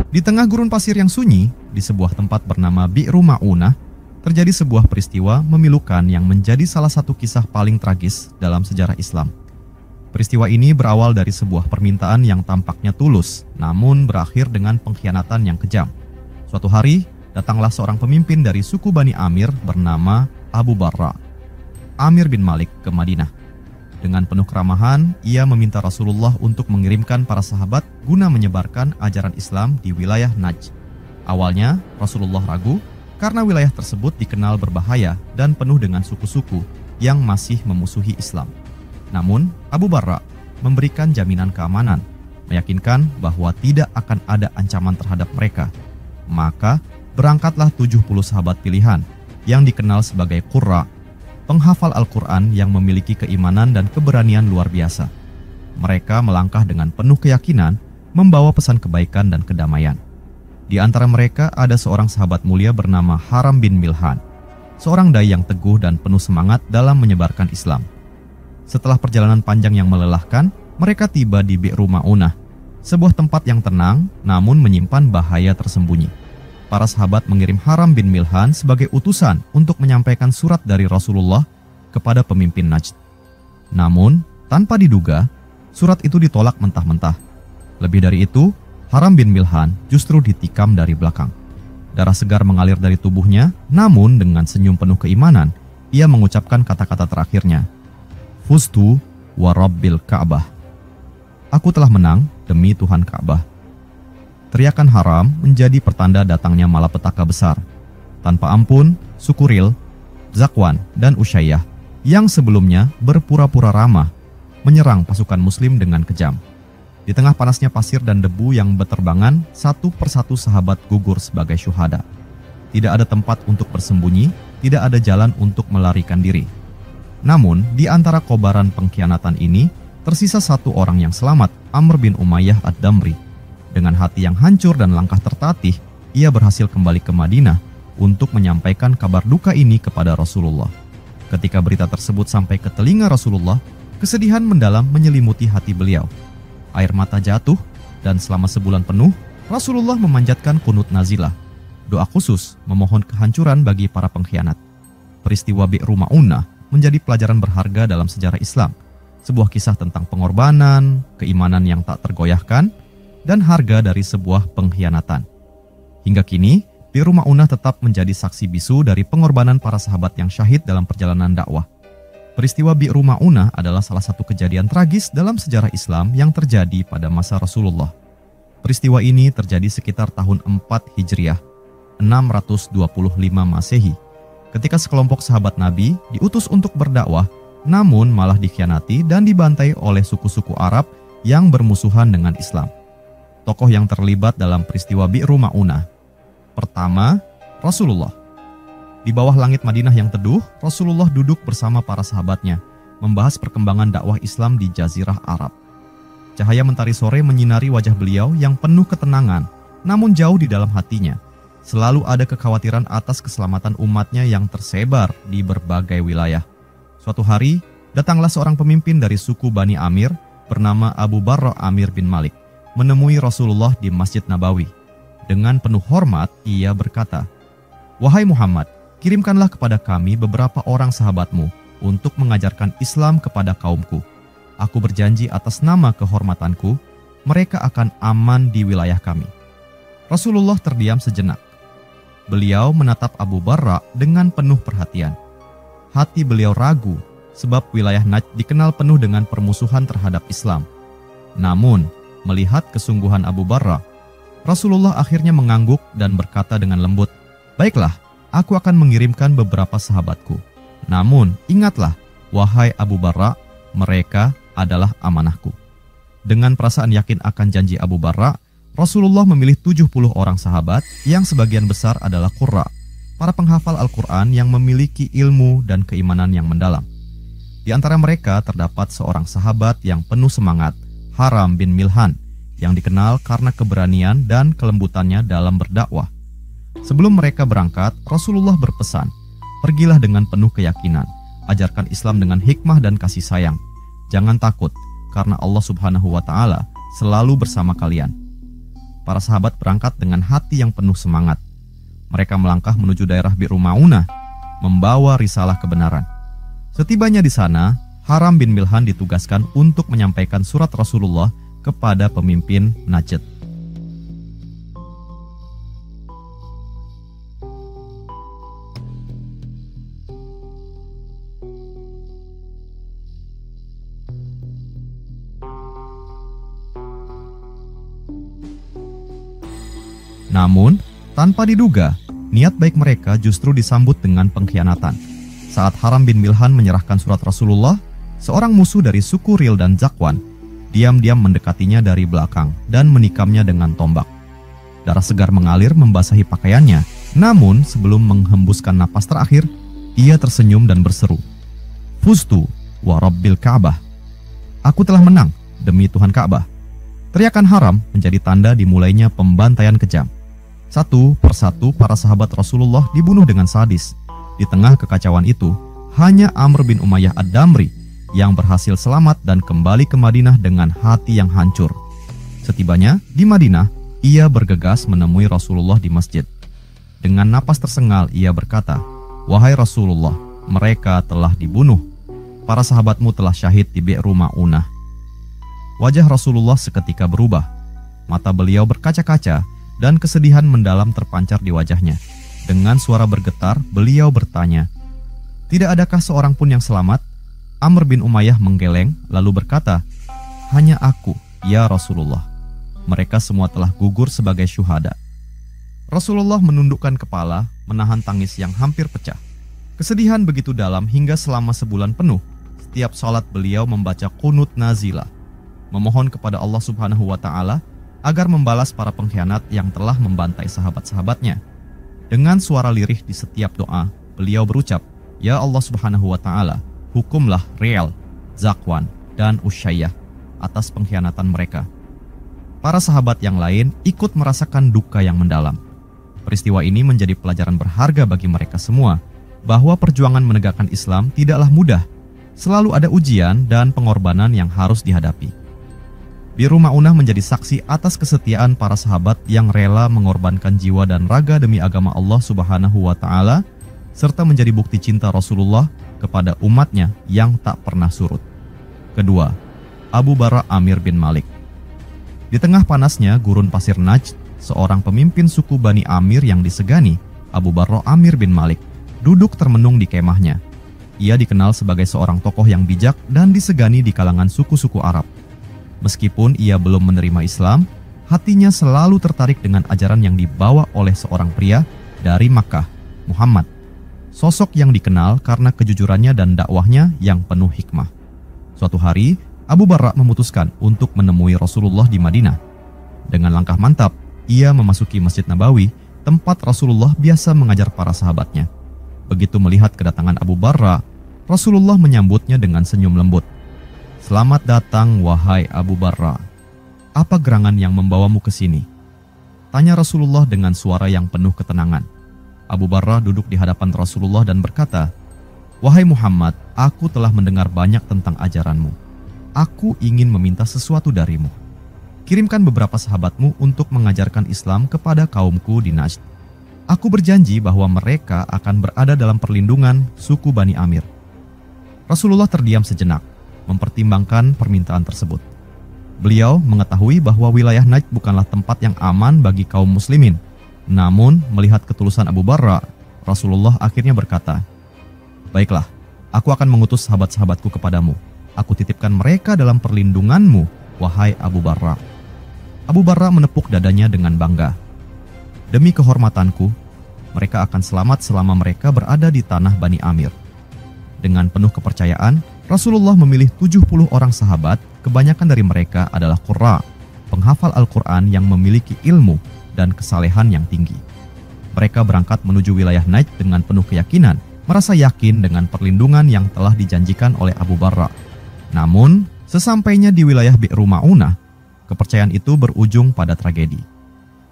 Di tengah gurun pasir yang sunyi, di sebuah tempat bernama Bi'ru Ma'unah, terjadi sebuah peristiwa memilukan yang menjadi salah satu kisah paling tragis dalam sejarah Islam. Peristiwa ini berawal dari sebuah permintaan yang tampaknya tulus, namun berakhir dengan pengkhianatan yang kejam. Suatu hari, datanglah seorang pemimpin dari suku Bani Amir bernama Abu Barra, Amir bin Malik, ke Madinah. Dengan penuh keramahan, ia meminta Rasulullah untuk mengirimkan para sahabat guna menyebarkan ajaran Islam di wilayah Najd. Awalnya, Rasulullah ragu karena wilayah tersebut dikenal berbahaya dan penuh dengan suku-suku yang masih memusuhi Islam. Namun, Abu Barra memberikan jaminan keamanan, meyakinkan bahwa tidak akan ada ancaman terhadap mereka. Maka, berangkatlah 70 sahabat pilihan yang dikenal sebagai Qurra, penghafal Al-Quran yang memiliki keimanan dan keberanian luar biasa. Mereka melangkah dengan penuh keyakinan, membawa pesan kebaikan dan kedamaian. Di antara mereka ada seorang sahabat mulia bernama Haram bin Milhan, seorang dai yang teguh dan penuh semangat dalam menyebarkan Islam. Setelah perjalanan panjang yang melelahkan, mereka tiba di Bi'ru Ma'unah, sebuah tempat yang tenang namun menyimpan bahaya tersembunyi. Para sahabat mengirim Haram bin Milhan sebagai utusan untuk menyampaikan surat dari Rasulullah kepada pemimpin Najd. Namun, tanpa diduga, surat itu ditolak mentah-mentah. Lebih dari itu, Haram bin Milhan justru ditikam dari belakang. Darah segar mengalir dari tubuhnya, namun dengan senyum penuh keimanan, ia mengucapkan kata-kata terakhirnya, "Fustu wa Rabbil Ka'bah." Aku telah menang demi Tuhan Ka'bah. Teriakan Haram menjadi pertanda datangnya malapetaka besar. Tanpa ampun, suku Ril, Zakwan, dan Usyayyah yang sebelumnya berpura-pura ramah menyerang pasukan muslim dengan kejam. Di tengah panasnya pasir dan debu yang berterbangan, satu persatu sahabat gugur sebagai syuhada. Tidak ada tempat untuk bersembunyi, tidak ada jalan untuk melarikan diri. Namun, di antara kobaran pengkhianatan ini, tersisa satu orang yang selamat, Amr bin Umayyah ad-Damri. Dengan hati yang hancur dan langkah tertatih, ia berhasil kembali ke Madinah untuk menyampaikan kabar duka ini kepada Rasulullah. Ketika berita tersebut sampai ke telinga Rasulullah, kesedihan mendalam menyelimuti hati beliau. Air mata jatuh, dan selama sebulan penuh, Rasulullah memanjatkan qunut nazilah, doa khusus memohon kehancuran bagi para pengkhianat. Peristiwa Bi'ru Ma'unah menjadi pelajaran berharga dalam sejarah Islam, sebuah kisah tentang pengorbanan, keimanan yang tak tergoyahkan, dan harga dari sebuah pengkhianatan. Hingga kini, Bi'ru Ma'unah tetap menjadi saksi bisu dari pengorbanan para sahabat yang syahid dalam perjalanan dakwah. Peristiwa Bi'ru Ma'unah adalah salah satu kejadian tragis dalam sejarah Islam yang terjadi pada masa Rasulullah. Peristiwa ini terjadi sekitar tahun 4 Hijriah, 625 Masehi, ketika sekelompok sahabat Nabi diutus untuk berdakwah, namun malah dikhianati dan dibantai oleh suku-suku Arab yang bermusuhan dengan Islam. Tokoh yang terlibat dalam peristiwa Bi'ru Ma'unah. Pertama, Rasulullah. Di bawah langit Madinah yang teduh, Rasulullah duduk bersama para sahabatnya, membahas perkembangan dakwah Islam di Jazirah Arab. Cahaya mentari sore menyinari wajah beliau yang penuh ketenangan, namun jauh di dalam hatinya. Selalu ada kekhawatiran atas keselamatan umatnya yang tersebar di berbagai wilayah. Suatu hari, datanglah seorang pemimpin dari suku Bani Amir bernama Abu Barra Amir bin Malik, menemui Rasulullah di Masjid Nabawi. Dengan penuh hormat, ia berkata, "Wahai Muhammad, kirimkanlah kepada kami beberapa orang sahabatmu untuk mengajarkan Islam kepada kaumku. Aku berjanji atas nama kehormatanku, mereka akan aman di wilayah kami." Rasulullah terdiam sejenak. Beliau menatap Abu Barra dengan penuh perhatian. Hati beliau ragu, sebab wilayah Najd dikenal penuh dengan permusuhan terhadap Islam. Namun, melihat kesungguhan Abu Barra, Rasulullah akhirnya mengangguk dan berkata dengan lembut, "Baiklah, aku akan mengirimkan beberapa sahabatku. Namun, ingatlah, wahai Abu Barra, mereka adalah amanahku." Dengan perasaan yakin akan janji Abu Barra, Rasulullah memilih 70 orang sahabat yang sebagian besar adalah Qurra, para penghafal Al-Quran yang memiliki ilmu dan keimanan yang mendalam. Di antara mereka terdapat seorang sahabat yang penuh semangat, Haram bin Milhan, yang dikenal karena keberanian dan kelembutannya dalam berdakwah. Sebelum mereka berangkat, Rasulullah berpesan, "Pergilah dengan penuh keyakinan, ajarkan Islam dengan hikmah dan kasih sayang. Jangan takut, karena Allah Subhanahu wa Ta'ala selalu bersama kalian." para sahabat berangkat dengan hati yang penuh semangat. Mereka melangkah menuju daerah Bi'ru Ma'unah, membawa risalah kebenaran. Setibanya di sana, Haram bin Milhan ditugaskan untuk menyampaikan surat Rasulullah kepada pemimpin Najd. Namun, tanpa diduga, niat baik mereka justru disambut dengan pengkhianatan. Saat Haram bin Milhan menyerahkan surat Rasulullah, seorang musuh dari suku Ril dan Zakwan diam-diam mendekatinya dari belakang dan menikamnya dengan tombak. Darah segar mengalir membasahi pakaiannya, namun sebelum menghembuskan napas terakhir, ia tersenyum dan berseru, "Fustu wa Rabbil Ka'bah." Aku telah menang demi Tuhan Ka'bah. Teriakan Haram menjadi tanda dimulainya pembantaian kejam. Satu persatu para sahabat Rasulullah dibunuh dengan sadis. Di tengah kekacauan itu, hanya Amr bin Umayyah Ad-Damri yang berhasil selamat dan kembali ke Madinah dengan hati yang hancur. Setibanya di Madinah, ia bergegas menemui Rasulullah di masjid. Dengan napas tersengal, ia berkata, "Wahai Rasulullah, mereka telah dibunuh. Para sahabatmu telah syahid di Bi'ru Ma'unah." Wajah Rasulullah seketika berubah. Mata beliau berkaca-kaca dan kesedihan mendalam terpancar di wajahnya. Dengan suara bergetar, beliau bertanya, "Tidak adakah seorang pun yang selamat?" Amr bin Umayyah menggeleng lalu berkata, "Hanya aku, ya Rasulullah. Mereka semua telah gugur sebagai syuhada." Rasulullah menundukkan kepala, menahan tangis yang hampir pecah. Kesedihan begitu dalam hingga selama sebulan penuh, setiap salat beliau membaca qunut nazilah, memohon kepada Allah Subhanahu wa Ta'ala agar membalas para pengkhianat yang telah membantai sahabat-sahabatnya. Dengan suara lirih di setiap doa, beliau berucap, "Ya Allah Subhanahu wa Ta'ala, hukumlah Ril, Zakwan, dan Usyayyah atas pengkhianatan mereka." Para sahabat yang lain ikut merasakan duka yang mendalam. Peristiwa ini menjadi pelajaran berharga bagi mereka semua, bahwa perjuangan menegakkan Islam tidaklah mudah. Selalu ada ujian dan pengorbanan yang harus dihadapi. Bi'ru Ma'unah menjadi saksi atas kesetiaan para sahabat yang rela mengorbankan jiwa dan raga demi agama Allah Subhanahu wa Ta'ala, serta menjadi bukti cinta Rasulullah kepada umatnya yang tak pernah surut. Kedua, Abu Barra Amir bin Malik. Di tengah panasnya gurun pasir Najd, seorang pemimpin suku Bani Amir yang disegani, Abu Barra Amir bin Malik, duduk termenung di kemahnya. Ia dikenal sebagai seorang tokoh yang bijak dan disegani di kalangan suku-suku Arab. Meskipun ia belum menerima Islam, hatinya selalu tertarik dengan ajaran yang dibawa oleh seorang pria dari Makkah, Muhammad. Sosok yang dikenal karena kejujurannya dan dakwahnya yang penuh hikmah. Suatu hari, Abu Barra memutuskan untuk menemui Rasulullah di Madinah. Dengan langkah mantap, ia memasuki Masjid Nabawi, tempat Rasulullah biasa mengajar para sahabatnya. Begitu melihat kedatangan Abu Barra, Rasulullah menyambutnya dengan senyum lembut. "Selamat datang, wahai Abu Barra. Apa gerangan yang membawamu ke sini?" tanya Rasulullah dengan suara yang penuh ketenangan. Abu Barra duduk di hadapan Rasulullah dan berkata, "Wahai Muhammad, aku telah mendengar banyak tentang ajaranmu. Aku ingin meminta sesuatu darimu. Kirimkan beberapa sahabatmu untuk mengajarkan Islam kepada kaumku di Najd. Aku berjanji bahwa mereka akan berada dalam perlindungan suku Bani Amir." Rasulullah terdiam sejenak, mempertimbangkan permintaan tersebut. Beliau mengetahui bahwa wilayah Najd bukanlah tempat yang aman bagi kaum muslimin. Namun, melihat ketulusan Abu Barra, Rasulullah akhirnya berkata, "Baiklah, aku akan mengutus sahabat-sahabatku kepadamu. Aku titipkan mereka dalam perlindunganmu, wahai Abu Barra." Abu Barra menepuk dadanya dengan bangga. "Demi kehormatanku, mereka akan selamat selama mereka berada di tanah Bani Amir." Dengan penuh kepercayaan, Rasulullah memilih 70 orang sahabat, kebanyakan dari mereka adalah qurra, penghafal Al-Quran yang memiliki ilmu dan kesalehan yang tinggi. Mereka berangkat menuju wilayah Najd dengan penuh keyakinan, merasa yakin dengan perlindungan yang telah dijanjikan oleh Abu Barra. Namun, sesampainya di wilayah Bi'ru Ma'unah, kepercayaan itu berujung pada tragedi.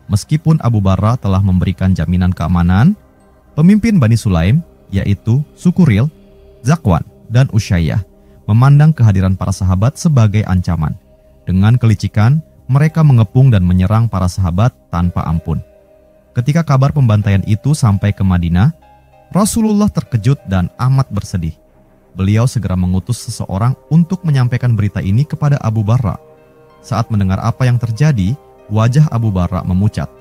Meskipun Abu Barra telah memberikan jaminan keamanan, pemimpin Bani Sulaim, yaitu suku Ril, Zakwan, dan Usyayyah, memandang kehadiran para sahabat sebagai ancaman. Dengan kelicikan, mereka mengepung dan menyerang para sahabat tanpa ampun. Ketika kabar pembantaian itu sampai ke Madinah, Rasulullah terkejut dan amat bersedih. Beliau segera mengutus seseorang untuk menyampaikan berita ini kepada Abu Barra. Saat mendengar apa yang terjadi, wajah Abu Barra memucat.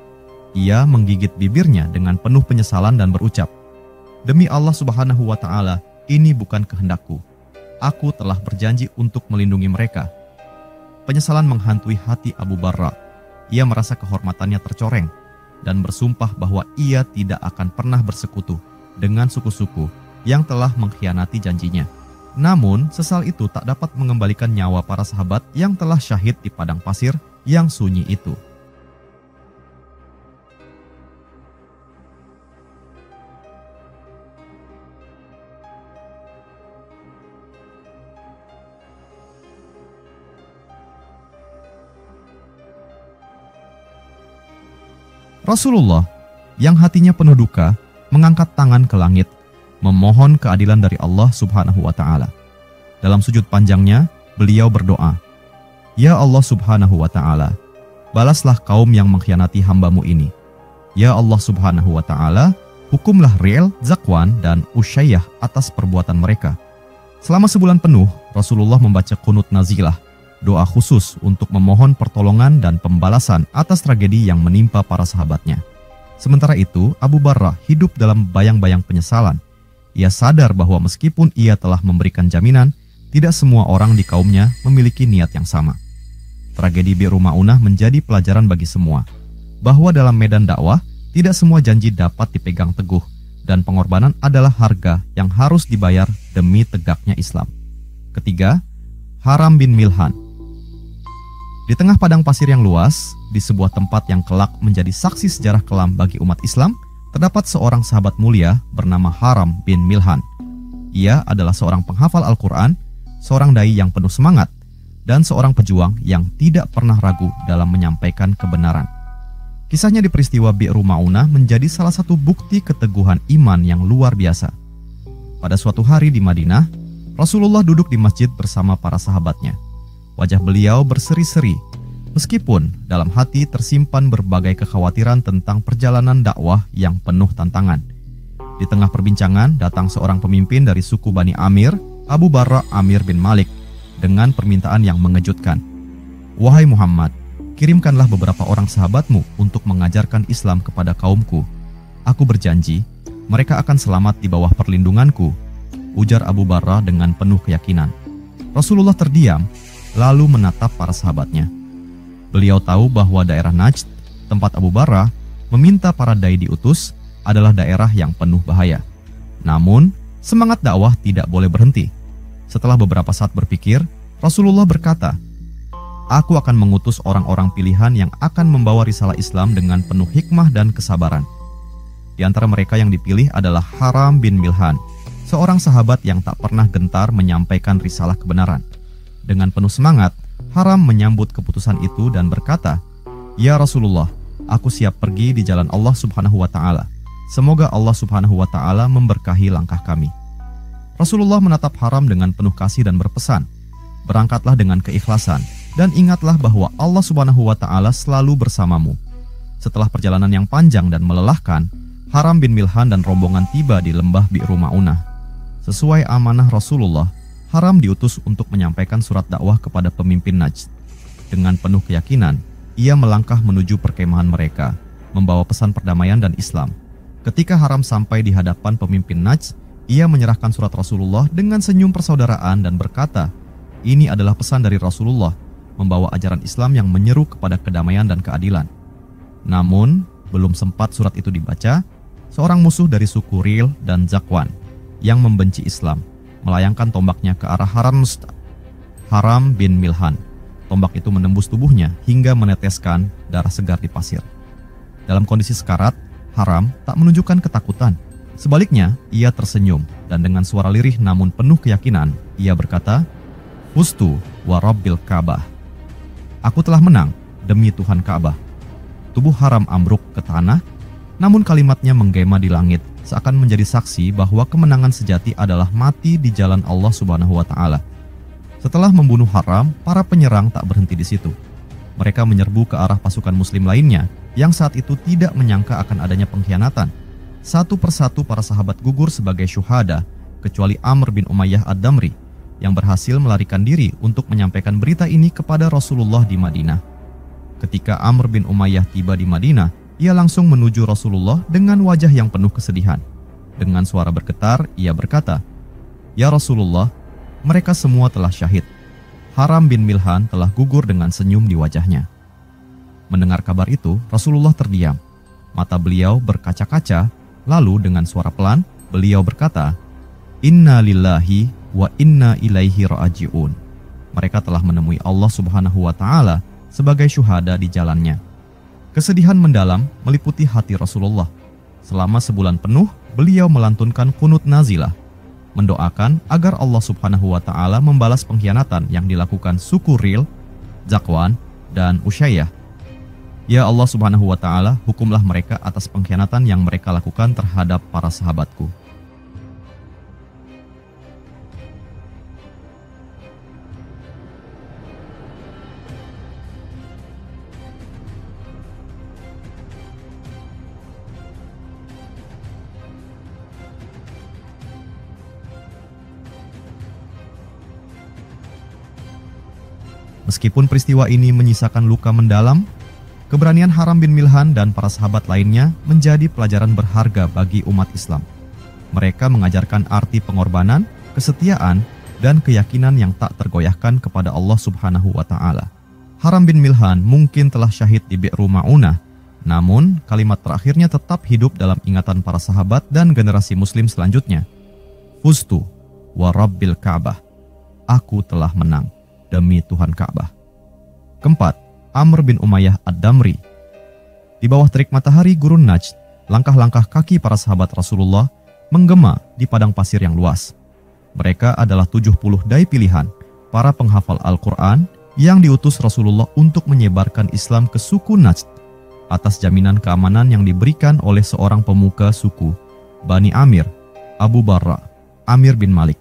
Ia menggigit bibirnya dengan penuh penyesalan dan berucap, "Demi Allah Subhanahu wa Ta'ala, ini bukan kehendakku. Aku telah berjanji untuk melindungi mereka." Penyesalan menghantui hati Abu Barra. Ia merasa kehormatannya tercoreng dan bersumpah bahwa ia tidak akan pernah bersekutu dengan suku-suku yang telah mengkhianati janjinya. Namun, sesal itu tak dapat mengembalikan nyawa para sahabat yang telah syahid di padang pasir yang sunyi itu. Rasulullah, yang hatinya penuh duka, mengangkat tangan ke langit, memohon keadilan dari Allah Subhanahu wa Ta'ala. Dalam sujud panjangnya, beliau berdoa, "Ya Allah Subhanahu wa Ta'ala, balaslah kaum yang mengkhianati hamba-Mu ini. Ya Allah Subhanahu wa Ta'ala, hukumlah Ri'l, Zakwan, dan Usyayyah atas perbuatan mereka." Selama sebulan penuh, Rasulullah membaca qunut nazilah, doa khusus untuk memohon pertolongan dan pembalasan atas tragedi yang menimpa para sahabatnya. Sementara itu, Abu Barrah hidup dalam bayang-bayang penyesalan. Ia sadar bahwa meskipun ia telah memberikan jaminan, tidak semua orang di kaumnya memiliki niat yang sama. Tragedi Bi'ru Ma'unah menjadi pelajaran bagi semua, bahwa dalam medan dakwah, tidak semua janji dapat dipegang teguh, dan pengorbanan adalah harga yang harus dibayar demi tegaknya Islam. Ketiga, Haram bin Milhan. Di tengah padang pasir yang luas, di sebuah tempat yang kelak menjadi saksi sejarah kelam bagi umat Islam, terdapat seorang sahabat mulia bernama Haram bin Milhan. Ia adalah seorang penghafal Al-Quran, seorang dai yang penuh semangat, dan seorang pejuang yang tidak pernah ragu dalam menyampaikan kebenaran. Kisahnya di peristiwa Bi'ru Ma'unah menjadi salah satu bukti keteguhan iman yang luar biasa. Pada suatu hari di Madinah, Rasulullah duduk di masjid bersama para sahabatnya. Wajah beliau berseri-seri, meskipun dalam hati tersimpan berbagai kekhawatiran tentang perjalanan dakwah yang penuh tantangan. Di tengah perbincangan, datang seorang pemimpin dari suku Bani Amir, Abu Barra Amir bin Malik, dengan permintaan yang mengejutkan. "Wahai Muhammad, kirimkanlah beberapa orang sahabatmu untuk mengajarkan Islam kepada kaumku. Aku berjanji, mereka akan selamat di bawah perlindunganku," ujar Abu Barra dengan penuh keyakinan. Rasulullah terdiam, lalu menatap para sahabatnya. Beliau tahu bahwa daerah Najd, tempat Abu Barra meminta para dai diutus, adalah daerah yang penuh bahaya. Namun, semangat dakwah tidak boleh berhenti. Setelah beberapa saat berpikir, Rasulullah berkata, "Aku akan mengutus orang-orang pilihan yang akan membawa risalah Islam dengan penuh hikmah dan kesabaran." Di antara mereka yang dipilih adalah Haram bin Milhan, seorang sahabat yang tak pernah gentar menyampaikan risalah kebenaran. Dengan penuh semangat, Haram menyambut keputusan itu dan berkata, "Ya Rasulullah, aku siap pergi di jalan Allah Subhanahu wa Ta'ala. Semoga Allah Subhanahu wa Ta'ala memberkahi langkah kami." Rasulullah menatap Haram dengan penuh kasih dan berpesan, "Berangkatlah dengan keikhlasan dan ingatlah bahwa Allah Subhanahu wa Ta'ala selalu bersamamu." Setelah perjalanan yang panjang dan melelahkan, Haram bin Milhan dan rombongan tiba di lembah Bi'ru Ma'unah. Sesuai amanah Rasulullah, Haram diutus untuk menyampaikan surat dakwah kepada pemimpin Najd. Dengan penuh keyakinan, ia melangkah menuju perkemahan mereka, membawa pesan perdamaian dan Islam. Ketika Haram sampai di hadapan pemimpin Najd, ia menyerahkan surat Rasulullah dengan senyum persaudaraan dan berkata, "Ini adalah pesan dari Rasulullah, membawa ajaran Islam yang menyeru kepada kedamaian dan keadilan." Namun, belum sempat surat itu dibaca, seorang musuh dari suku Ri'l dan Zakwan yang membenci Islam melayangkan tombaknya ke arah Haram bin Milhan. Tombak itu menembus tubuhnya hingga meneteskan darah segar di pasir. Dalam kondisi sekarat, Haram tak menunjukkan ketakutan. Sebaliknya, ia tersenyum dan dengan suara lirih namun penuh keyakinan, ia berkata, "Fustu wa Rabbil Ka'bah." Aku telah menang demi Tuhan Ka'bah. Tubuh Haram ambruk ke tanah, namun kalimatnya menggema di langit, seakan menjadi saksi bahwa kemenangan sejati adalah mati di jalan Allah Subhanahu wa Ta'ala. Setelah membunuh Haram, para penyerang tak berhenti di situ. Mereka menyerbu ke arah pasukan muslim lainnya yang saat itu tidak menyangka akan adanya pengkhianatan. Satu persatu para sahabat gugur sebagai syuhada, kecuali Amr bin Umayyah Ad-Damri yang berhasil melarikan diri untuk menyampaikan berita ini kepada Rasulullah di Madinah. Ketika Amr bin Umayyah tiba di Madinah, ia langsung menuju Rasulullah dengan wajah yang penuh kesedihan. Dengan suara bergetar, ia berkata, "Ya Rasulullah, mereka semua telah syahid. Haram bin Milhan telah gugur dengan senyum di wajahnya." Mendengar kabar itu, Rasulullah terdiam. Mata beliau berkaca-kaca, lalu dengan suara pelan, beliau berkata, "Inna lillahi wa inna ilaihi raji'un." Mereka telah menemui Allah Subhanahu wa Ta'ala sebagai syuhada di jalannya. Kesedihan mendalam meliputi hati Rasulullah. Selama sebulan penuh, beliau melantunkan qunut nazilah, mendoakan agar Allah Subhanahu wa Ta'ala membalas pengkhianatan yang dilakukan suku Ril, Zakwan, dan Usyayyah. Ya Allah Subhanahu wa Ta'ala, hukumlah mereka atas pengkhianatan yang mereka lakukan terhadap para sahabatku. Meskipun peristiwa ini menyisakan luka mendalam, keberanian Haram bin Milhan dan para sahabat lainnya menjadi pelajaran berharga bagi umat Islam. Mereka mengajarkan arti pengorbanan, kesetiaan, dan keyakinan yang tak tergoyahkan kepada Allah Subhanahu wa Ta'ala. Haram bin Milhan mungkin telah syahid di Bi'ru Ma'unah, namun kalimat terakhirnya tetap hidup dalam ingatan para sahabat dan generasi muslim selanjutnya. Fustu wa Rabbil Ka'bah. Aku telah menang demi Tuhan Ka'bah. Keempat, Amr bin Umayyah Ad-Damri. Di bawah terik matahari gurun Najd, langkah-langkah kaki para sahabat Rasulullah menggema di padang pasir yang luas. Mereka adalah 70 dai pilihan, para penghafal Al-Quran yang diutus Rasulullah untuk menyebarkan Islam ke suku Najd atas jaminan keamanan yang diberikan oleh seorang pemuka suku Bani Amir, Abu Barra, Amir bin Malik.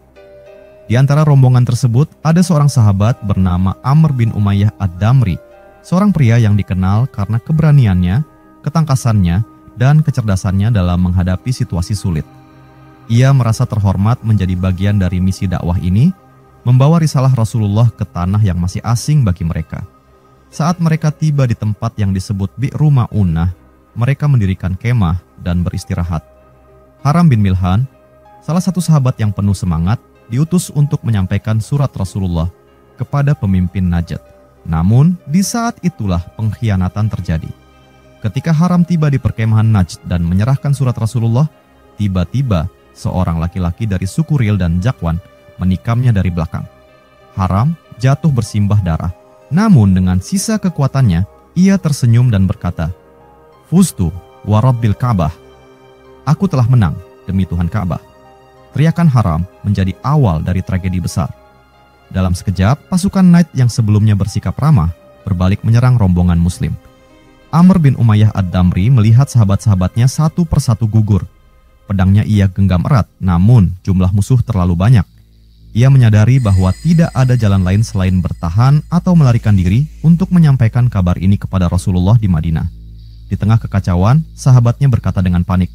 Di antara rombongan tersebut ada seorang sahabat bernama Amr bin Umayyah Ad-Damri, seorang pria yang dikenal karena keberaniannya, ketangkasannya, dan kecerdasannya dalam menghadapi situasi sulit. Ia merasa terhormat menjadi bagian dari misi dakwah ini, membawa risalah Rasulullah ke tanah yang masih asing bagi mereka. Saat mereka tiba di tempat yang disebut Bi'ru Ma'unah, mereka mendirikan kemah dan beristirahat. Haram bin Milhan, salah satu sahabat yang penuh semangat, diutus untuk menyampaikan surat Rasulullah kepada pemimpin Najd. Namun, di saat itulah pengkhianatan terjadi. Ketika Haram tiba di perkemahan Najd dan menyerahkan surat Rasulullah, tiba-tiba seorang laki-laki dari suku Ril dan Zakwan menikamnya dari belakang. Haram jatuh bersimbah darah. Namun dengan sisa kekuatannya, ia tersenyum dan berkata, "Fustu wa Rabbil Ka'bah." Aku telah menang demi Tuhan Ka'bah. Teriakan Haram menjadi awal dari tragedi besar. Dalam sekejap, pasukan Najd yang sebelumnya bersikap ramah berbalik menyerang rombongan Muslim. Amr bin Umayyah Ad-Damri melihat sahabat-sahabatnya satu persatu gugur. Pedangnya ia genggam erat, namun jumlah musuh terlalu banyak. Ia menyadari bahwa tidak ada jalan lain selain bertahan atau melarikan diri untuk menyampaikan kabar ini kepada Rasulullah di Madinah. Di tengah kekacauan, sahabatnya berkata dengan panik,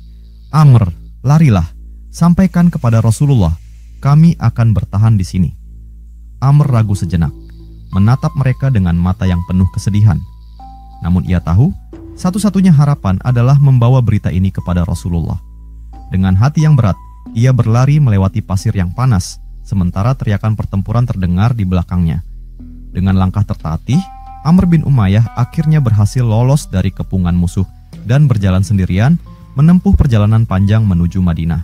"Amr, larilah. Sampaikan kepada Rasulullah, kami akan bertahan di sini." Amr ragu sejenak, menatap mereka dengan mata yang penuh kesedihan. Namun ia tahu, satu-satunya harapan adalah membawa berita ini kepada Rasulullah. Dengan hati yang berat, ia berlari melewati pasir yang panas, sementara teriakan pertempuran terdengar di belakangnya. Dengan langkah tertatih, Amr bin Umayyah akhirnya berhasil lolos dari kepungan musuh dan berjalan sendirian menempuh perjalanan panjang menuju Madinah.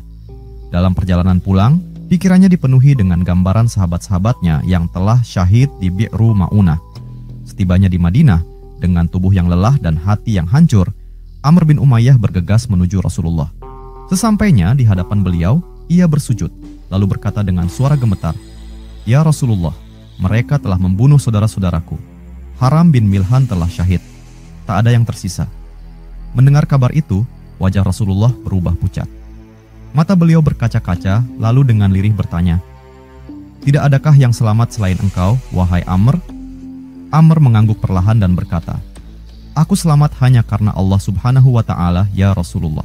Dalam perjalanan pulang, pikirannya dipenuhi dengan gambaran sahabat-sahabatnya yang telah syahid di Bi'ru Ma'unah. Setibanya di Madinah, dengan tubuh yang lelah dan hati yang hancur, Amr bin Umayyah bergegas menuju Rasulullah. Sesampainya di hadapan beliau, ia bersujud, lalu berkata dengan suara gemetar, "Ya Rasulullah, mereka telah membunuh saudara-saudaraku. Haram bin Milhan telah syahid. Tak ada yang tersisa." Mendengar kabar itu, wajah Rasulullah berubah pucat. Mata beliau berkaca-kaca, lalu dengan lirih bertanya, "Tidak adakah yang selamat selain engkau, wahai Amr?" Amr mengangguk perlahan dan berkata, "Aku selamat hanya karena Allah Subhanahu wa Ta'ala, ya Rasulullah.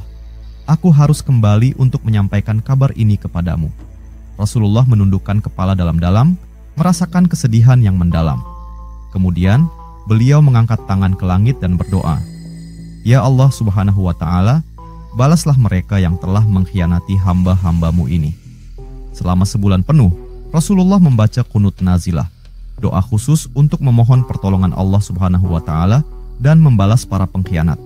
Aku harus kembali untuk menyampaikan kabar ini kepadamu." Rasulullah menundukkan kepala dalam-dalam, merasakan kesedihan yang mendalam. Kemudian, beliau mengangkat tangan ke langit dan berdoa, "Ya Allah Subhanahu wa Ta'ala, balaslah mereka yang telah mengkhianati hamba-hambamu ini." Selama sebulan penuh, Rasulullah membaca qunut nazilah, doa khusus untuk memohon pertolongan Allah Subhanahu wa Ta'ala dan membalas para pengkhianat.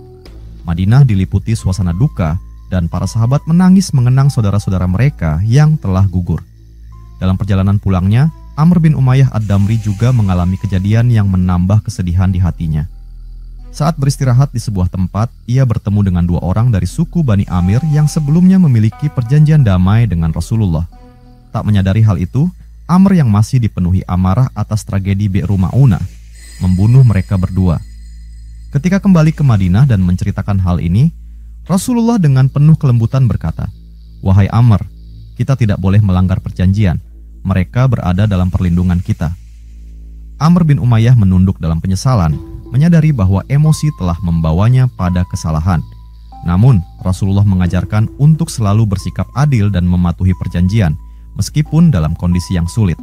Madinah diliputi suasana duka dan para sahabat menangis mengenang saudara-saudara mereka yang telah gugur. Dalam perjalanan pulangnya, Amr bin Umayyah Ad-Damri juga mengalami kejadian yang menambah kesedihan di hatinya. Saat beristirahat di sebuah tempat, ia bertemu dengan dua orang dari suku Bani Amir yang sebelumnya memiliki perjanjian damai dengan Rasulullah. Tak menyadari hal itu, Amr yang masih dipenuhi amarah atas tragedi Bi'ru Ma'unah membunuh mereka berdua. Ketika kembali ke Madinah dan menceritakan hal ini, Rasulullah dengan penuh kelembutan berkata, "Wahai Amr, kita tidak boleh melanggar perjanjian. Mereka berada dalam perlindungan kita." Amr bin Umayyah menunduk dalam penyesalan, menyadari bahwa emosi telah membawanya pada kesalahan. Namun, Rasulullah mengajarkan untuk selalu bersikap adil dan mematuhi perjanjian, meskipun dalam kondisi yang sulit.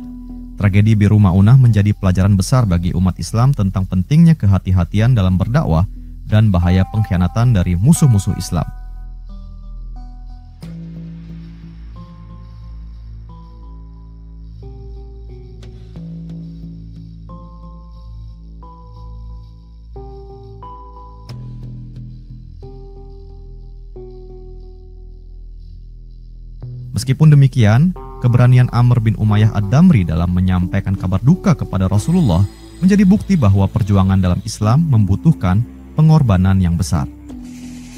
Tragedi Bi'ru Ma'unah menjadi pelajaran besar bagi umat Islam tentang pentingnya kehati-hatian dalam berdakwah dan bahaya pengkhianatan dari musuh-musuh Islam. Meskipun demikian, keberanian Amr bin Umayyah Ad-Damri dalam menyampaikan kabar duka kepada Rasulullah menjadi bukti bahwa perjuangan dalam Islam membutuhkan pengorbanan yang besar.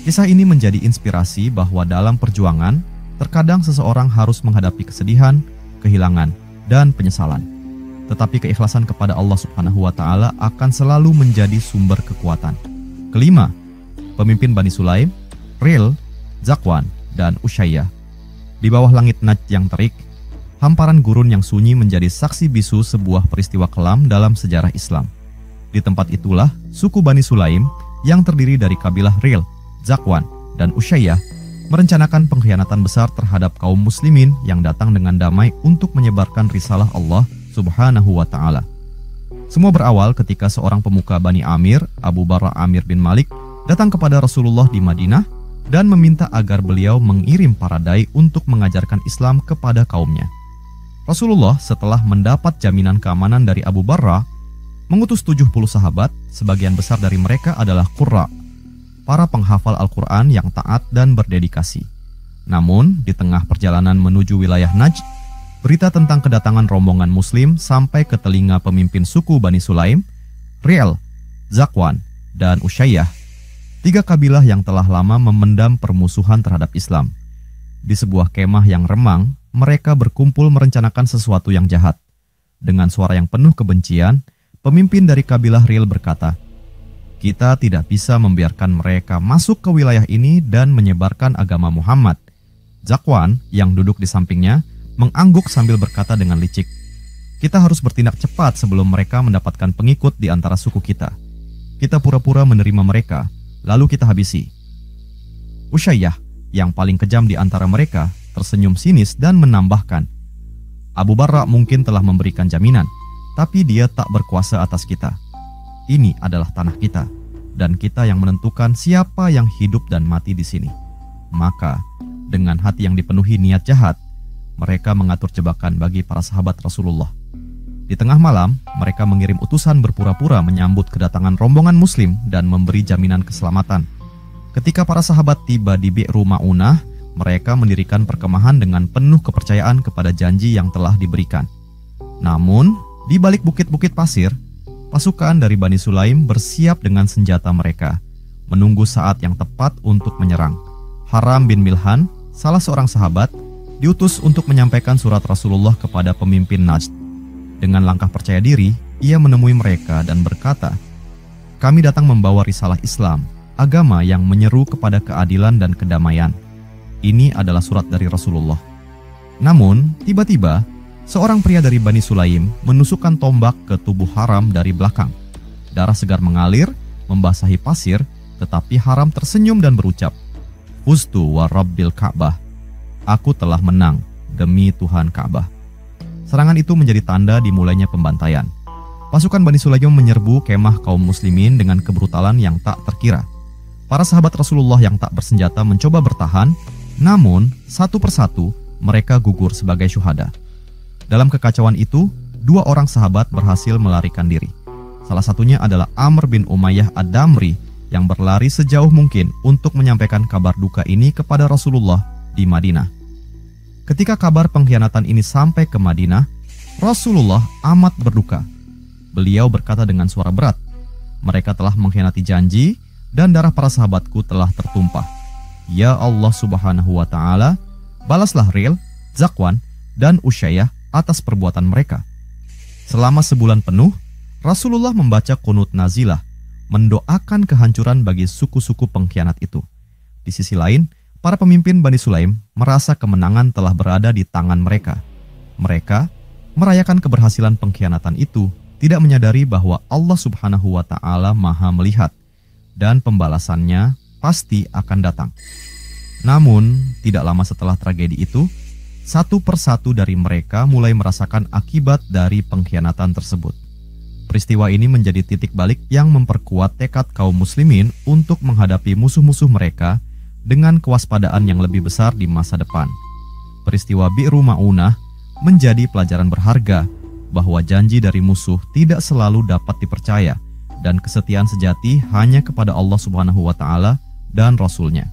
Kisah ini menjadi inspirasi bahwa dalam perjuangan, terkadang seseorang harus menghadapi kesedihan, kehilangan, dan penyesalan. Tetapi keikhlasan kepada Allah Subhanahu wa Ta'ala akan selalu menjadi sumber kekuatan. Kelima, pemimpin Bani Sulaim, Ril, Zakwan, dan Usyayyah. Di bawah langit Najd yang terik, hamparan gurun yang sunyi menjadi saksi bisu sebuah peristiwa kelam dalam sejarah Islam. Di tempat itulah suku Bani Sulaim yang terdiri dari kabilah Ril, Zakwan, dan Usyayyah merencanakan pengkhianatan besar terhadap kaum muslimin yang datang dengan damai untuk menyebarkan risalah Allah Subhanahu wa Ta'ala. Semua berawal ketika seorang pemuka Bani Amir, Abu Barra Amir bin Malik, datang kepada Rasulullah di Madinah dan meminta agar beliau mengirim para dai untuk mengajarkan Islam kepada kaumnya. Rasulullah setelah mendapat jaminan keamanan dari Abu Barra, mengutus 70 sahabat, sebagian besar dari mereka adalah qurra, para penghafal Al-Quran yang taat dan berdedikasi. Namun, di tengah perjalanan menuju wilayah Najd, berita tentang kedatangan rombongan muslim sampai ke telinga pemimpin suku Bani Sulaim, Ril, Zakwan, dan Usyayyah, tiga kabilah yang telah lama memendam permusuhan terhadap Islam. Di sebuah kemah yang remang, mereka berkumpul merencanakan sesuatu yang jahat. Dengan suara yang penuh kebencian, pemimpin dari kabilah Ril berkata, "Kita tidak bisa membiarkan mereka masuk ke wilayah ini dan menyebarkan agama Muhammad." Zakwan, yang duduk di sampingnya, mengangguk sambil berkata dengan licik, "Kita harus bertindak cepat sebelum mereka mendapatkan pengikut di antara suku kita. Kita pura-pura menerima mereka, lalu kita habisi." Usyayyah, yang paling kejam di antara mereka, tersenyum sinis dan menambahkan, "Abu Barra mungkin telah memberikan jaminan, tapi dia tak berkuasa atas kita. Ini adalah tanah kita, dan kita yang menentukan siapa yang hidup dan mati di sini." Maka, dengan hati yang dipenuhi niat jahat, mereka mengatur jebakan bagi para sahabat Rasulullah. Di tengah malam, mereka mengirim utusan berpura-pura menyambut kedatangan rombongan muslim dan memberi jaminan keselamatan. Ketika para sahabat tiba di Bi'ru Ma'unah, mereka mendirikan perkemahan dengan penuh kepercayaan kepada janji yang telah diberikan. Namun, di balik bukit-bukit pasir, pasukan dari Bani Sulaim bersiap dengan senjata mereka, menunggu saat yang tepat untuk menyerang. Haram bin Milhan, salah seorang sahabat, diutus untuk menyampaikan surat Rasulullah kepada pemimpin Najd. Dengan langkah percaya diri, ia menemui mereka dan berkata, "Kami datang membawa risalah Islam, agama yang menyeru kepada keadilan dan kedamaian. Ini adalah surat dari Rasulullah." Namun, tiba-tiba, seorang pria dari Bani Sulaim menusukkan tombak ke tubuh Haram dari belakang. Darah segar mengalir, membasahi pasir, tetapi Haram tersenyum dan berucap, "Fustu wa Rabbil Ka'bah." Aku telah menang demi Tuhan Ka'bah. Serangan itu menjadi tanda dimulainya pembantaian. Pasukan Bani Sulaim menyerbu kemah kaum muslimin dengan kebrutalan yang tak terkira. Para sahabat Rasulullah yang tak bersenjata mencoba bertahan, namun satu persatu mereka gugur sebagai syuhada. Dalam kekacauan itu, 2 orang sahabat berhasil melarikan diri. Salah satunya adalah Amr bin Umayyah Ad-Damri yang berlari sejauh mungkin untuk menyampaikan kabar duka ini kepada Rasulullah di Madinah. Ketika kabar pengkhianatan ini sampai ke Madinah, Rasulullah amat berduka. Beliau berkata dengan suara berat, "Mereka telah mengkhianati janji dan darah para sahabatku telah tertumpah. Ya Allah Subhanahu wa Ta'ala, balaslah Ril, Zakwan, dan Usyayyah atas perbuatan mereka." Selama sebulan penuh, Rasulullah membaca qunut nazilah, mendoakan kehancuran bagi suku-suku pengkhianat itu. Di sisi lain, para pemimpin Bani Sulaim merasa kemenangan telah berada di tangan mereka. Mereka merayakan keberhasilan pengkhianatan itu, tidak menyadari bahwa Allah Subhanahu wa Ta'ala Maha melihat dan pembalasannya pasti akan datang. Namun, tidak lama setelah tragedi itu, satu persatu dari mereka mulai merasakan akibat dari pengkhianatan tersebut. Peristiwa ini menjadi titik balik yang memperkuat tekad kaum muslimin untuk menghadapi musuh-musuh mereka dengan kewaspadaan yang lebih besar di masa depan. Peristiwa Bi'ru Ma'unah menjadi pelajaran berharga bahwa janji dari musuh tidak selalu dapat dipercaya dan kesetiaan sejati hanya kepada Allah Subhanahu wa Ta'ala dan Rasul-Nya.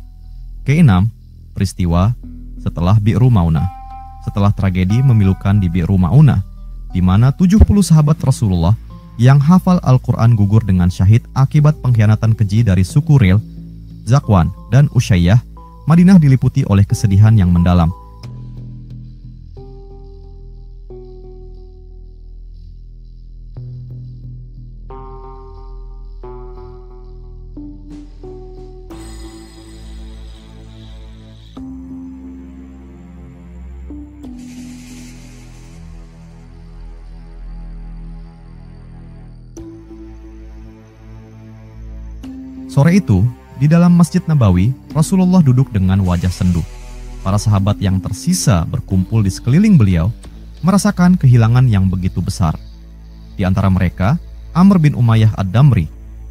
Keenam, peristiwa setelah Bi'ru Ma'unah. Setelah tragedi memilukan di Bi'ru Ma'unah, di mana 70 sahabat Rasulullah yang hafal Al-Quran gugur dengan syahid akibat pengkhianatan keji dari suku Ril, Zakwan, dan Usyayyah, Madinah diliputi oleh kesedihan yang mendalam. Sore itu, di dalam Masjid Nabawi, Rasulullah duduk dengan wajah sendu. Para sahabat yang tersisa berkumpul di sekeliling beliau, merasakan kehilangan yang begitu besar. Di antara mereka, Amr bin Umayyah Ad-Damri,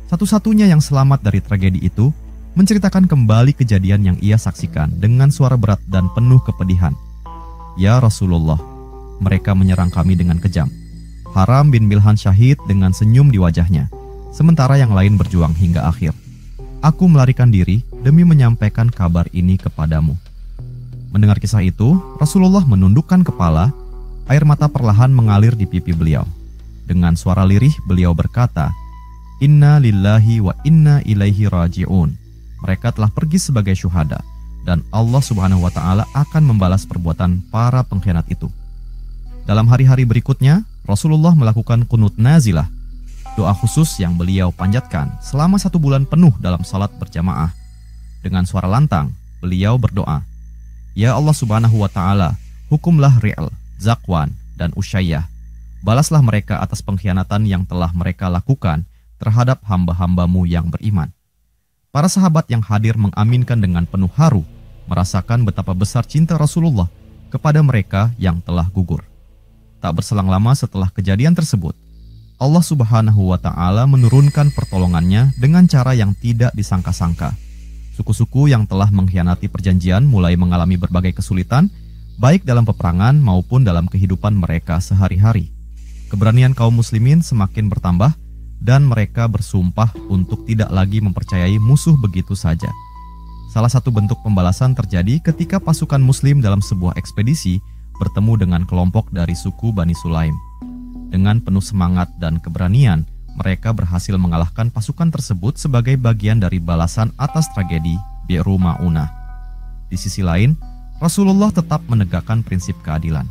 satu-satunya yang selamat dari tragedi itu, menceritakan kembali kejadian yang ia saksikan dengan suara berat dan penuh kepedihan. "Ya Rasulullah, mereka menyerang kami dengan kejam. Haram bin Milhan syahid dengan senyum di wajahnya, sementara yang lain berjuang hingga akhir. Aku melarikan diri demi menyampaikan kabar ini kepadamu." Mendengar kisah itu, Rasulullah menundukkan kepala, air mata perlahan mengalir di pipi beliau. Dengan suara lirih beliau berkata, "Inna lillahi wa inna ilaihi raji'un." Mereka telah pergi sebagai syuhada, dan Allah Subhanahu wa Ta'ala akan membalas perbuatan para pengkhianat itu. Dalam hari-hari berikutnya, Rasulullah melakukan qunut nazilah, doa khusus yang beliau panjatkan selama 1 bulan penuh dalam salat berjamaah. Dengan suara lantang, beliau berdoa, "Ya Allah Subhanahu wa Ta'ala, hukumlah Ri'l, Zakwan, dan Usyayyah. Balaslah mereka atas pengkhianatan yang telah mereka lakukan terhadap hamba-hambamu yang beriman." Para sahabat yang hadir mengaminkan dengan penuh haru, merasakan betapa besar cinta Rasulullah kepada mereka yang telah gugur. Tak berselang lama setelah kejadian tersebut, Allah Subhanahu wa Ta'ala menurunkan pertolongannya dengan cara yang tidak disangka-sangka. Suku-suku yang telah mengkhianati perjanjian mulai mengalami berbagai kesulitan, baik dalam peperangan maupun dalam kehidupan mereka sehari-hari. Keberanian kaum muslimin semakin bertambah, dan mereka bersumpah untuk tidak lagi mempercayai musuh begitu saja. Salah satu bentuk pembalasan terjadi ketika pasukan muslim dalam sebuah ekspedisi bertemu dengan kelompok dari suku Bani Sulaim. Dengan penuh semangat dan keberanian, mereka berhasil mengalahkan pasukan tersebut sebagai bagian dari balasan atas tragedi Bi'ru Ma'unah. Di sisi lain, Rasulullah tetap menegakkan prinsip keadilan.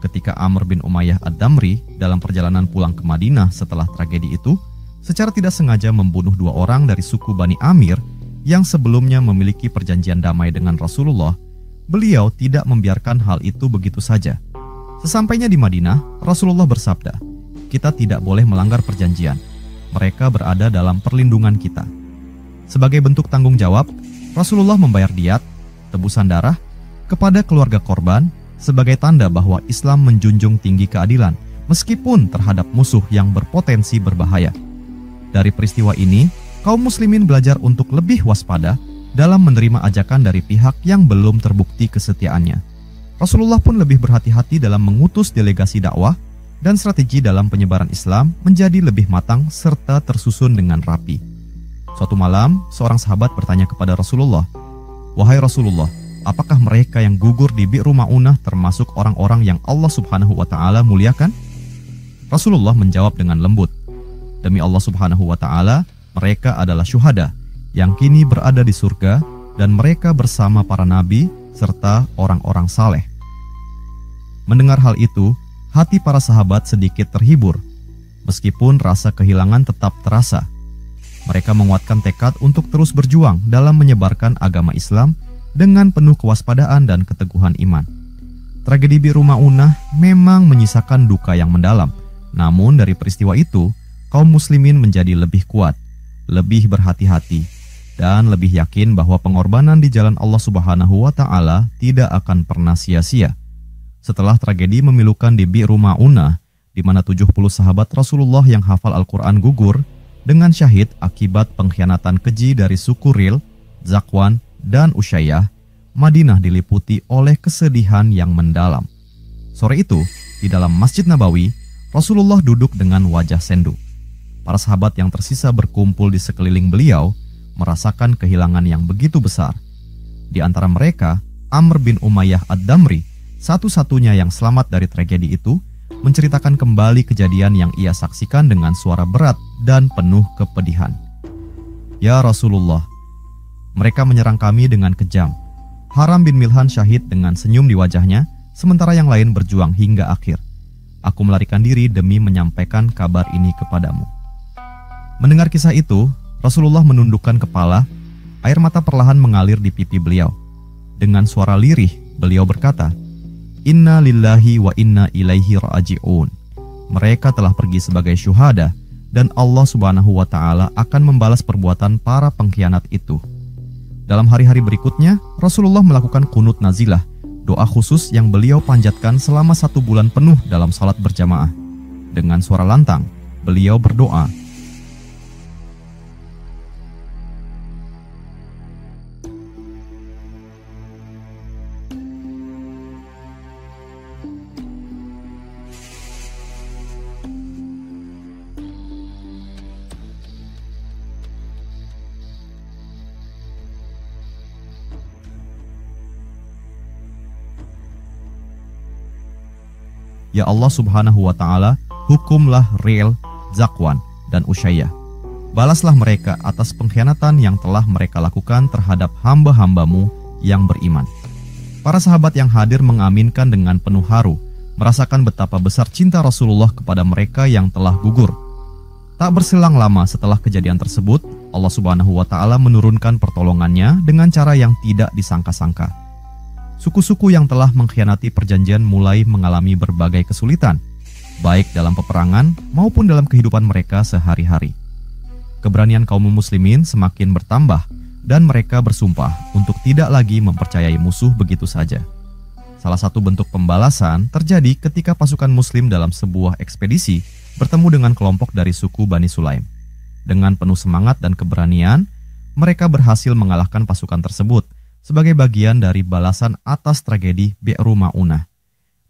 Ketika Amr bin Umayyah Ad-Damri dalam perjalanan pulang ke Madinah setelah tragedi itu, secara tidak sengaja membunuh 2 orang dari suku Bani Amir yang sebelumnya memiliki perjanjian damai dengan Rasulullah, beliau tidak membiarkan hal itu begitu saja. Sesampainya di Madinah, Rasulullah bersabda, "Kita tidak boleh melanggar perjanjian. mereka berada dalam perlindungan kita. Sebagai bentuk tanggung jawab, Rasulullah membayar diat, tebusan darah, kepada keluarga korban sebagai tanda bahwa Islam menjunjung tinggi keadilan meskipun terhadap musuh yang berpotensi berbahaya. Dari peristiwa ini, kaum muslimin belajar untuk lebih waspada dalam menerima ajakan dari pihak yang belum terbukti kesetiaannya. Rasulullah pun lebih berhati-hati dalam mengutus delegasi dakwah dan strategi dalam penyebaran Islam menjadi lebih matang serta tersusun dengan rapi. Suatu malam, seorang sahabat bertanya kepada Rasulullah, "Wahai Rasulullah, apakah mereka yang gugur di Bi'ru Ma'unah termasuk orang-orang yang Allah Subhanahu wa Ta'ala muliakan?" Rasulullah menjawab dengan lembut, "Demi Allah Subhanahu wa Ta'ala, mereka adalah syuhada yang kini berada di surga dan mereka bersama para nabi serta orang-orang saleh." Mendengar hal itu, hati para sahabat sedikit terhibur, meskipun rasa kehilangan tetap terasa. Mereka menguatkan tekad untuk terus berjuang dalam menyebarkan agama Islam dengan penuh kewaspadaan dan keteguhan iman. Tragedi Bi'ru Ma'unah memang menyisakan duka yang mendalam, namun dari peristiwa itu, kaum muslimin menjadi lebih kuat, lebih berhati-hati, dan lebih yakin bahwa pengorbanan di jalan Allah Subhanahu wa Ta'ala tidak akan pernah sia-sia. Setelah tragedi memilukan di Bi'ru Ma'unah, di mana 70 sahabat Rasulullah yang hafal Al-Quran gugur dengan syahid akibat pengkhianatan keji dari suku Ril, Zakwan, dan Usyayyah, Madinah diliputi oleh kesedihan yang mendalam. Sore itu, di dalam Masjid Nabawi, Rasulullah duduk dengan wajah sendu. Para sahabat yang tersisa berkumpul di sekeliling beliau, merasakan kehilangan yang begitu besar. Di antara mereka, Amr bin Umayyah Ad-Damri, satu-satunya yang selamat dari tragedi itu, menceritakan kembali kejadian yang ia saksikan dengan suara berat dan penuh kepedihan. "Ya Rasulullah, mereka menyerang kami dengan kejam. Haram bin Milhan syahid dengan senyum di wajahnya, sementara yang lain berjuang hingga akhir. Aku melarikan diri demi menyampaikan kabar ini kepadamu." Mendengar kisah itu, Rasulullah menundukkan kepala, air mata perlahan mengalir di pipi beliau. Dengan suara lirih, beliau berkata, "Inna lillahi wa inna ilaihi raji'un." Mereka telah pergi sebagai syuhada dan Allah Subhanahu wa Ta'ala akan membalas perbuatan para pengkhianat itu. Dalam hari-hari berikutnya, Rasulullah melakukan kunut nazilah, doa khusus yang beliau panjatkan selama 1 bulan penuh dalam salat berjamaah. Dengan suara lantang, beliau berdoa, "Ya Allah Subhanahu wa Ta'ala, hukumlah Ril, Zakwan, dan Usyayyah. Balaslah mereka atas pengkhianatan yang telah mereka lakukan terhadap hamba-hambamu yang beriman." Para sahabat yang hadir mengaminkan dengan penuh haru, merasakan betapa besar cinta Rasulullah kepada mereka yang telah gugur. Tak berselang lama setelah kejadian tersebut, Allah Subhanahu wa Ta'ala menurunkan pertolongannya dengan cara yang tidak disangka-sangka. Suku-suku yang telah mengkhianati perjanjian mulai mengalami berbagai kesulitan, baik dalam peperangan maupun dalam kehidupan mereka sehari-hari. Keberanian kaum muslimin semakin bertambah dan mereka bersumpah untuk tidak lagi mempercayai musuh begitu saja. Salah satu bentuk pembalasan terjadi ketika pasukan muslim dalam sebuah ekspedisi bertemu dengan kelompok dari suku Bani Sulaim. Dengan penuh semangat dan keberanian, mereka berhasil mengalahkan pasukan tersebut sebagai bagian dari balasan atas tragedi Bi'ru Ma'unah.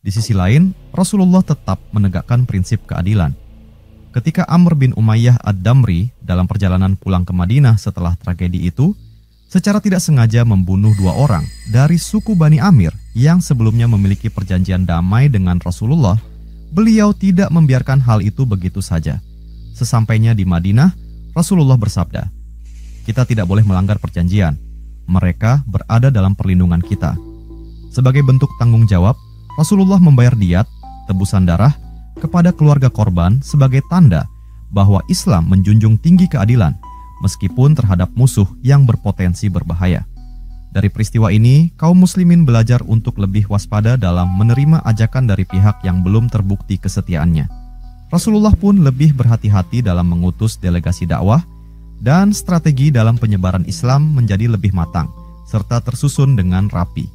Di sisi lain, Rasulullah tetap menegakkan prinsip keadilan. Ketika Amr bin Umayyah Ad-Damri dalam perjalanan pulang ke Madinah setelah tragedi itu, secara tidak sengaja membunuh 2 orang dari suku Bani Amir yang sebelumnya memiliki perjanjian damai dengan Rasulullah, beliau tidak membiarkan hal itu begitu saja. Sesampainya di Madinah, Rasulullah bersabda, "Kita tidak boleh melanggar perjanjian. Mereka berada dalam perlindungan kita." Sebagai bentuk tanggung jawab, Rasulullah membayar diat, tebusan darah, kepada keluarga korban sebagai tanda bahwa Islam menjunjung tinggi keadilan, meskipun terhadap musuh yang berpotensi berbahaya. Dari peristiwa ini, kaum muslimin belajar untuk lebih waspada dalam menerima ajakan dari pihak yang belum terbukti kesetiaannya. Rasulullah pun lebih berhati-hati dalam mengutus delegasi dakwah dan strategi dalam penyebaran Islam menjadi lebih matang serta tersusun dengan rapi.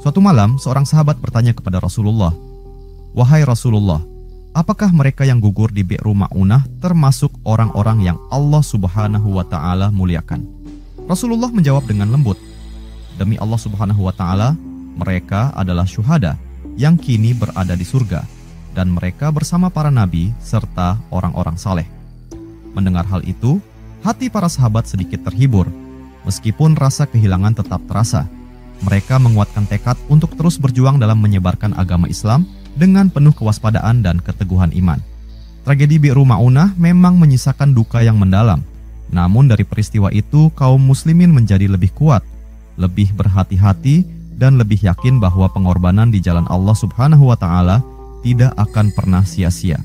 Suatu malam, seorang sahabat bertanya kepada Rasulullah, "Wahai Rasulullah, apakah mereka yang gugur di Bi'ru Ma'unah termasuk orang-orang yang Allah Subhanahu wa Ta'ala muliakan?" Rasulullah menjawab dengan lembut, "Demi Allah Subhanahu wa Ta'ala, mereka adalah syuhada yang kini berada di surga, dan mereka bersama para nabi serta orang-orang saleh." Mendengar hal itu, hati para sahabat sedikit terhibur. Meskipun rasa kehilangan tetap terasa, mereka menguatkan tekad untuk terus berjuang dalam menyebarkan agama Islam dengan penuh kewaspadaan dan keteguhan iman. Tragedi Bi'ru Ma'unah memang menyisakan duka yang mendalam. Namun dari peristiwa itu, kaum muslimin menjadi lebih kuat, lebih berhati-hati, dan lebih yakin bahwa pengorbanan di jalan Allah Subhanahu wa Ta'ala tidak akan pernah sia-sia.